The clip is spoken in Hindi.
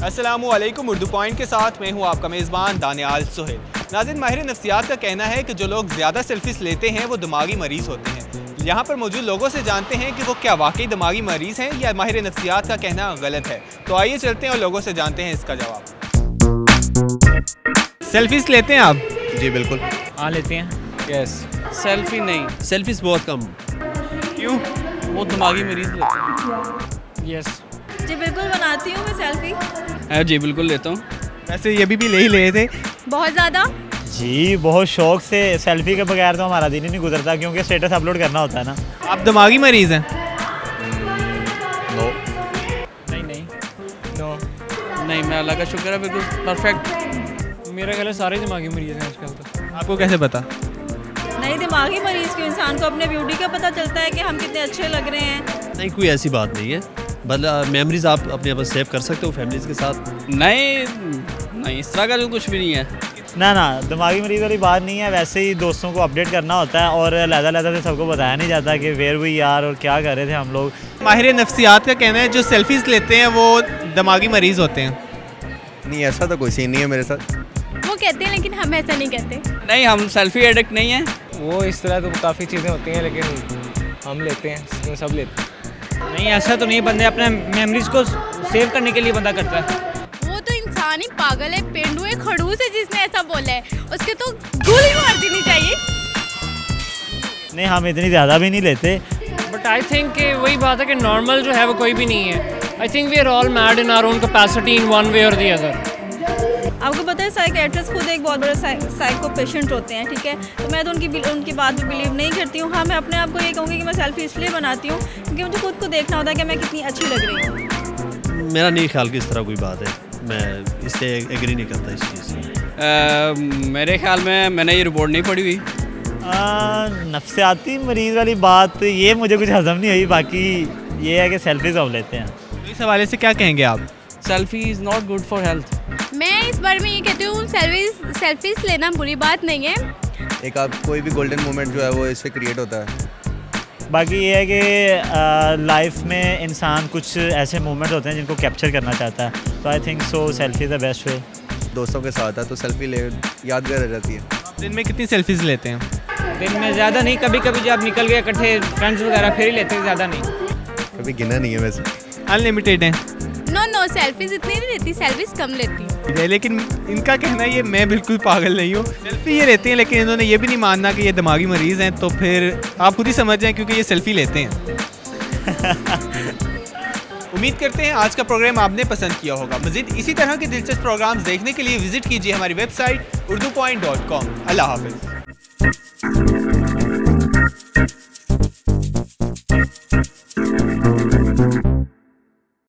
अस्सलामुअलैकुम। उर्दू पॉइंट के साथ मैं हूं आपका मेज़बान दानियाल सुहेल। नाज़रीन, माहिर नफ्सियात का कहना है कि जो लोग ज़्यादा सेल्फीज़ लेते हैं वो दिमागी मरीज़ होते हैं। यहाँ पर मौजूद लोगों से जानते हैं कि वो क्या वाकई दिमागी मरीज़ हैं या माहिर नफ्सियात का कहना गलत है। तो आइए चलते हैं और लोगों से जानते हैं इसका जवाब। सेल्फीज़ लेते हैं आप? जी बिल्कुल। हाँ लेते हैं। यस। सेल्फी नहीं, सेल्फीज बहुत कम। क्यों? वो दिमागी मरीज लेते हैं। यस जी बिल्कुल बनाती हूँ मैं सेल्फी। जी बिल्कुल लेता हूँ। वैसे ये भी ले ही रहे थे। बहुत ज़्यादा। जी बहुत शौक से। सेल्फी के बगैर तो हमारा दिन ही नहीं गुजरता क्योंकि स्टेटस अपलोड करना होता है ना। आप दिमागी मरीज़ हैं? नो। नहीं नो नहीं, मैं अल्लाह का शुक्र है बिल्कुल परफेक्ट। मेरा ख्याल है सारे दिमागी मरीज हैं आजकल तो। आपको कैसे पता? नहीं, दिमागी मरीज़ क्यों, इंसान को अपने ब्यूटी का पता चलता है कि हम कितने अच्छे लग रहे हैं। नहीं, कोई ऐसी बात नहीं है। मतलब मेमोरीज आप अपने पास सेव कर सकते हो फैमिलीज के साथ। नहीं, इस तरह का जो कुछ भी नहीं है। ना दिमागी मरीज वाली बात नहीं है। वैसे ही दोस्तों को अपडेट करना होता है और लहदा से सबको बताया नहीं जाता कि वेयर वी यार और क्या कर रहे थे हम लोग। माहिर नफ्सियात का कहना है जो सेल्फीज़ लेते हैं वो दिमागी मरीज़ होते हैं। नहीं, ऐसा तो कोई सीन नहीं है मेरे साथ। वो कहते हैं लेकिन हम ऐसा नहीं कहते। नहीं, हम सेल्फी एडिक्ट नहीं है। वो इस तरह तो काफ़ी चीज़ें होती हैं लेकिन हम लेते हैं, सब लेते हैं। नहीं ऐसा तो नहीं, बंदे अपने मेमोरीज को सेव करने के लिए बंदा करता है। वो तो इंसान ही पागल है, पेंडू है, खड़ूस है जिसने ऐसा बोला है, उसके तो गोली मार देनी चाहिए। नहीं हम इतनी ज़्यादा भी नहीं लेते। बट आई थिंक वही बात है कि नॉर्मल जो है वो कोई भी नहीं है। I think we are all mad in our own capacity in one way or the other. आपको पता है साइकियाट्रिस्ट खुद एक बहुत बड़े साइको पेशेंट होते हैं, ठीक है। तो मैं तो उनकी बात में बिलीव नहीं करती हूँ। हाँ, मैं अपने आप को ये कहूँगी कि मैं सेल्फी इसलिए बनाती हूँ क्योंकि मुझे खुद को देखना होता है कि मैं कितनी अच्छी लग रही हूँ। मेरा नहीं ख्याल कि इस तरह कोई बात है। मैं इससे एग्री नहीं करता इस चीज़ से। मेरे ख्याल में मैंने ये रिपोर्ट नहीं पढ़ी हुई। नफ्सियाती मरीज़ वाली बात ये मुझे कुछ हज़म नहीं हुई। बाकी ये है कि सेल्फीज हम लेते हैं। तो इस हवाले से क्या कहेंगे आप? Selfie is not good for health. मैं इस बारे में ये कहती हूँ सेल्फीज लेना बुरी बात नहीं है। एक आप कोई भी गोल्डन मोमेंट जो है वो इससे क्रिएट होता है। बाकी ये है कि लाइफ में इंसान कुछ ऐसे मोमेंट होते हैं जिनको कैप्चर करना चाहता है। तो I think so selfie the best way. दोस्तों के साथ है तो सेल्फी ले यादगार रह जाती है। आप दिन में कितनी सेल्फीज़ लेते हैं? दिन में ज़्यादा नहीं, कभी कभी जब निकल गए इकट्ठे फ्रेंड्स वगैरह फिर ही लेते हैं, ज़्यादा नहीं। कभी गिना नहीं है वैसे। अनलिमिटेड है? नो सेल्फीज इतनी नहीं लेती, सेल्फीज कम लेती हूँ। लेकिन इनका कहना है ये मैं बिल्कुल पागल नहीं हूँ, सेल्फी ये लेते हैं, लेकिन इन्होंने ये भी नहीं मानना कि ये दिमागी मरीज़ हैं। तो फिर आप खुद ही समझ जाएं क्योंकि ये सेल्फी लेते हैं। उम्मीद करते हैं आज का प्रोग्राम आपने पसंद किया होगा। मज़ीद इसी तरह के दिलचस्प प्रोग्राम्स देखने के लिए विजिट कीजिए हमारी वेबसाइट urdupoint.com। अल्लाह हाफ़िज़।